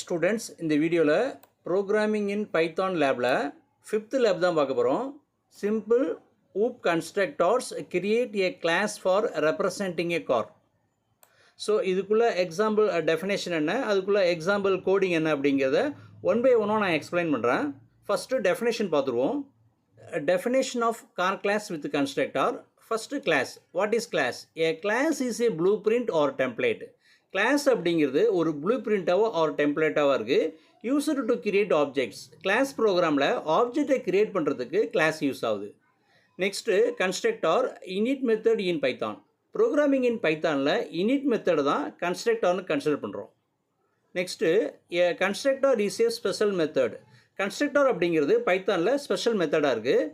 Students இந்த வீடியோவில் programming இன் Python லேபில் 5th லேப் தான் பார்க்க போகிறோம். Simple OOP constructors create a class for representing a car. So இதுக்குள்ளே எக்ஸாம்பிள் டெஃபினேஷன் என்ன, அதுக்குள்ளே எக்ஸாம்பிள் கோடிங் என்ன அப்படிங்கிறத ஒன் பை ஒன்னாக நான் எக்ஸ்பிளைன் பண்ணுறேன். ஃபஸ்ட்டு டெஃபினேஷன் பார்த்துருவோம். Definition of car class with constructor. First class. What is class? A class is a blueprint or template. Class அப்படிங்கிறது ஒரு ப்ளூ பிரிண்ட்டாவோ ஆர் டெம்ப்ளேட்டாவோ இருக்குது. Used to create objects. Class ப்ரோக்ராமில் ஆப்ஜெக்டை கிரியேட் பண்ணுறதுக்கு கிளாஸ் யூஸ் ஆகுது. Next constructor init method in Python. Programming in பைத்தானில் இனிட் மெத்தட் தான் கன்ஸ்ட்ரக்டார்னு கன்சிடர் பண்ணுறோம். Next a constructor is a special method. Constructor அப்படிங்கிறது பைத்தானில் ஸ்பெஷல் மெத்தடாக இருக்குது.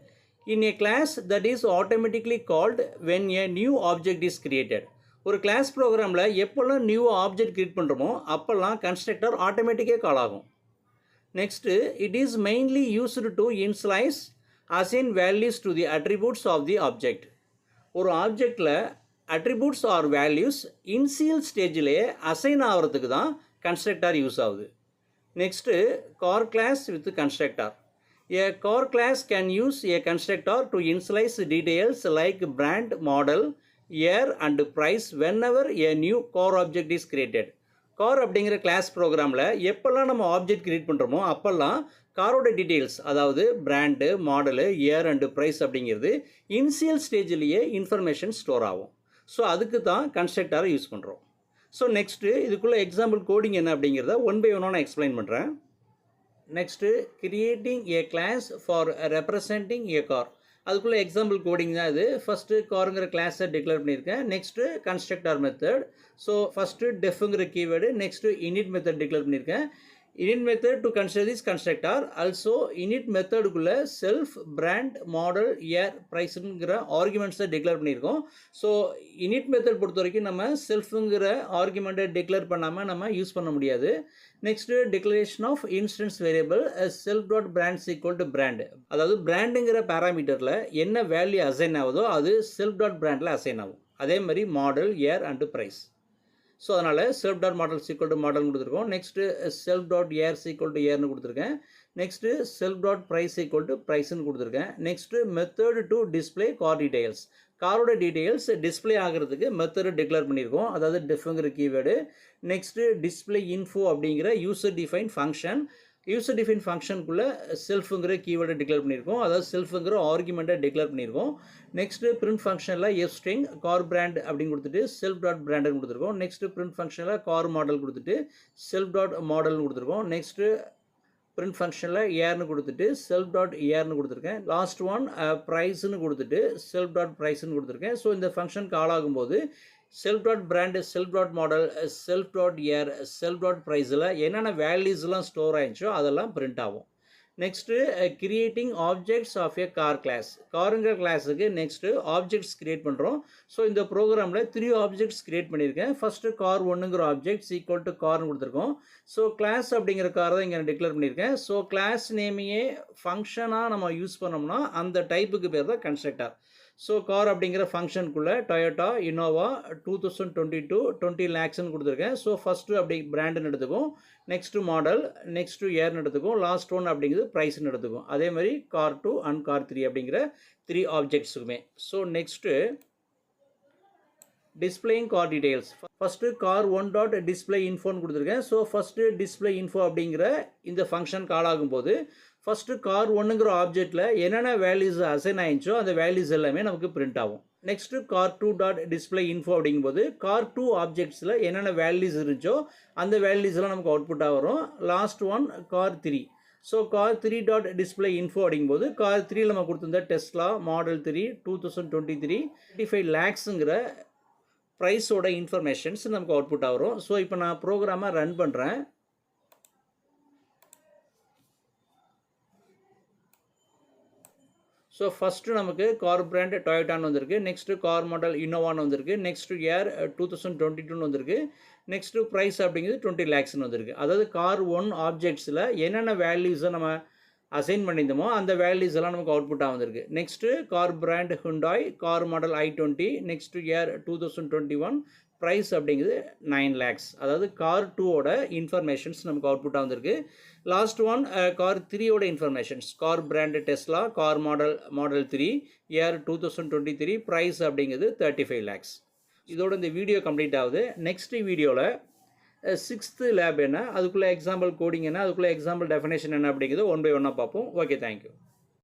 In a class that is automatically called when a new object is created. ஒரு class ப்ரோக்ராமில் எப்போல்லாம் நியூ ஆப்ஜெக்ட் கிரியேட் பண்ணுறோமோ அப்போல்லாம் கன்ஸ்ட்ரக்டர் ஆட்டோமேட்டிக்கே கால் ஆகும். Next it is mainly used to initialise assign values to the attributes of the object. ஒரு ஆப்ஜெக்டில் attributes or values initial ஸ்டேஜிலேயே அசைன் ஆகிறதுக்கு தான் கன்ஸ்ட்ரக்டார் யூஸ் ஆகுது. Next car class with constructor. A car class can use a constructor to initialize details like brand, model, year and price whenever a new car object is created. Car அப்படிங்கிற class ப்ரோக்ராமில் எப்போல்லாம் நம்ம object create பண்ணுறோமோ அப்போல்லாம் காரோட details, அதாவது brand, model, year and price அப்படிங்கிறது initial ஸ்டேஜிலேயே இன்ஃபர்மேஷன் ஸ்டோர் ஆகும். ஸோ அதுக்கு தான் கன்ஸ்ட்ரக்டாரை யூஸ் பண்ணுறோம். ஸோ நெக்ஸ்ட்டு இதுக்குள்ளே எக்ஸாம்பிள் கோடிங் என்ன அப்படிங்கிறத ஒன் பை ஒன்னாக நான் எக்ஸ்பிளைன் பண்ணுறேன். Next creating a class for representing a car. அதுக்குள்ளே எக்ஸாம்பிள் கோடிங் தான் இது. ஃபஸ்ட்டு காருங்கிற கிளாஸை டிக்ளேர் பண்ணியிருக்கேன். Next constructor method. So first டெஃப்ங்கிற keyword. Next init method declare பண்ணியிருக்கேன். init method to consider this constructor. Also init method குள்ள self, brand, model, year, priceங்கிற ஆர்குமெண்ட்ஸை டிக்ளேர் பண்ணியிருக்கோம். ஸோ init method பொறுத்த வரைக்கும் நம்ம செல்ஃபுங்கிற ஆர்குமெண்ட்டை டிக்ளேர் பண்ணாமல் நம்ம யூஸ் பண்ண முடியாது. Next declaration of instance variable self dot brands equal to brand. அதாவது பிராண்டுங்கிற பேராமீட்டரில் என்ன வேல்யூ அசைன் ஆகுதோ அது செல்ஃப் டாட் பிராண்டில் அசைன் ஆகும். அதே மாதிரி model, year and price. So அதனால் self dot model equal to மாடல்னு கொடுத்துருக்கோம். Next self dot year equal to இயர்னு கொடுத்துருக்கேன். Next self dot price equal to ப்ரைஸ்ன்னு கொடுத்துருக்கேன். Next method to display car details. காரோட டீடைல்ஸ் டிஸ்பிளே ஆகிறதுக்கு மெத்தடு டிக்ளேர் பண்ணியிருக்கோம், அதாவது டெஃப்ங்கிற கீவேர்டு. நெக்ஸ்ட்டு டிஸ்பிளே இன்ஃபோ அப்படிங்கிற user define function. User define ஃபங்க்ஷனுக்குள்ளே செல்ஃபுங்கிற கீவேர்டை டிக்ளேர் பண்ணியிருக்கோம், அதாவது செல்ஃபுங்கிற ஆர்குமெண்ட்டை டிக்ளேர் பண்ணியிருக்கோம். நெக்ஸ்ட்டு பிரிண்ட் ஃபங்க்ஷனில் எஃப் ஸ்ட்ரிங் கார் பிராண்ட் அப்படின்னு கொடுத்துட்டு செல்ஃப் டாட் பிராண்டுன்னு கொடுத்துருக்கோம். நெக்ஸ்ட்டு பிரிண்ட் ஃபங்க்ஷனில் கார் மாடல் கொடுத்துட்டு செல்ஃப் டாட் மாடல்னு கொடுத்துருக்கோம். நெக்ஸ்ட்டு பிரிண்ட் ஃபங்க்ஷனில் ஏர்னு கொடுத்துட்டு செல்ஃப் டாட் ஏர்னு கொடுத்துருக்கேன். லாஸ்ட் ஒன் ப்ரைஸ்ன்னு கொடுத்துட்டு செல்ஃப் டாட் ப்ரைஸ்ன்னு கொடுத்துருக்கேன். ஸோ இந்த ஃபங்க்ஷன் கால் ஆகும்போது self dot brand, self dot model, self dot year, self dot ப்ரைஸில் என்னென்ன வேல்யூஸ்லாம் ஸ்டோர் ஆகிடுச்சோ அதெல்லாம் பிரிண்ட் ஆகும். Next creating objects of a car class. காருங்கிற கிளாஸுக்கு நெக்ஸ்ட்டு ஆப்ஜெக்ட்ஸ் கிரியேட் பண்ணுறோம். ஸோ இந்த ப்ரோக்ராமில் 3 ஆப்ஜெக்ட்ஸ் கிரியேட் பண்ணியிருக்கேன். ஃபஸ்ட்டு கார் ஒன்றுங்கிற ஆப்ஜெக்ட்ஸ் ஈக்குவல் டு கார்னு கொடுத்துருக்கோம். ஸோ கிளாஸ் அப்படிங்கிற கார் தான் இங்கே டிக்ளேர் பண்ணியிருக்கேன். ஸோ கிளாஸ் நேமையே ஃபங்க்ஷனாக நம்ம யூஸ் பண்ணோம்னா அந்த டைப்புக்கு பேர் தான் கன்ஸ்ட்ரக்டார். ஸோ கார் அப்படிங்கிற ஃபங்க்ஷனுக்குள்ளே டொயோட்டா இனோவா 2022 20 lakhsன்னு கொடுத்துருக்கேன். ஸோ ஃபஸ்ட்டு அப்படி பிராண்டுன்னு எடுத்துக்கும், நெக்ஸ்ட்டு மாடல், நெக்ஸ்ட்டு இயர்னு எடுத்துக்கும், லாஸ்ட் ஒன் அப்படிங்கிறது ப்ரைஸ்ன்னு எடுத்துக்கும். அதே மாதிரி கார் 2 அண்ட் கார் 3 அப்படிங்கிற 3 ஆப்ஜெக்ட்ஸுக்குமே. So next displaying car details. First car 1 dot display இன்ஃபோன்னு கொடுத்துருக்கேன். ஸோ ஃபஸ்ட்டு டிஸ்பிளே இன்ஃபோ அப்படிங்கிற இந்த ஃபங்க்ஷன் கால் ஆகும்போது ஃபஸ்ட்டு கார் ஒன்றுங்கிற ஆப்ஜெக்டில் என்னென்ன வேல்யூஸ் அசைன் ஆயிடுச்சோ அந்த வேல்யூஸ் எல்லாமே நமக்கு பிரிண்ட் ஆகும். Next car 2 dot display info அப்படிங்கும்போது கார் 2 ஆப்ஜெக்ட்ஸில் என்னென்ன வேல்யூஸ் இருந்துச்சோ அந்த வேல்யூஸ்லாம் நமக்கு அவுட்புட்டாக வரும். Last one car 3. So car 3 dot display info அப்படிங்கும்போது கார் 3 நம்ம கொடுத்துருந்த டெஸ்லா மாடல் 3 2023 35 lakhsங்கிற ப்ரைஸோட இன்ஃபர்மேஷன்ஸ் நமக்கு அவுட்புட்டாக வரும். ஸோ இப்போ நான் ப்ரோக்ராமை ரன் பண்ணுறேன். ஸோ ஃபஸ்ட்டு நமக்கு கார் பிராண்ட் டொயோட்டான்னு வந்திருக்கு. நெக்ஸ்ட்டு கார் மாடல் இனோவான்னு வந்திருக்கு. நெக்ஸ்ட்டு இயர் 2022ன்னு வந்திருக்கு. நெக்ஸ்ட்டு ப்ரைஸ் அப்படிங்கிறது 20 lakhsன்னு வந்திருக்கு. அதாவது கார் 1 ஆப்ஜெக்ட்ஸில் என்னென்ன வேல்யூஸை நம்ம அசைன் பண்ணியிருந்தோமோ அந்த வேல்யூஸ் எல்லாம் நமக்கு அவுட்புட்டாக வந்திருக்கு. Next car brand Hyundai, car model i20, next year 2021, price அப்படிங்கிறது 9 lakhs. அதாவது கார் 2ஓட இன்ஃபர்மேஷன்ஸ் நமக்கு அவுட்புட்டாக வந்திருக்கு. லாஸ்ட் ஒன் கார் 3ஓட informations. Car brand Tesla, car model 3, year 2023, price அப்படிங்கிறது 35 lakhs. இதோட இந்த வீடியோ கம்ப்ளீட் ஆகுது. நெக்ஸ்ட் வீடியோவில் 6th லேப் என்ன, அதுக்குள்ளே எக்ஸாம்பிள் கோடிங் என்ன, அதுக்குள்ளே எக்ஸாம்பிள் டெஃபினேஷன் என்ன அப்படிங்கிறது 1 by 1 பார்ப்போம். Okay, thank you.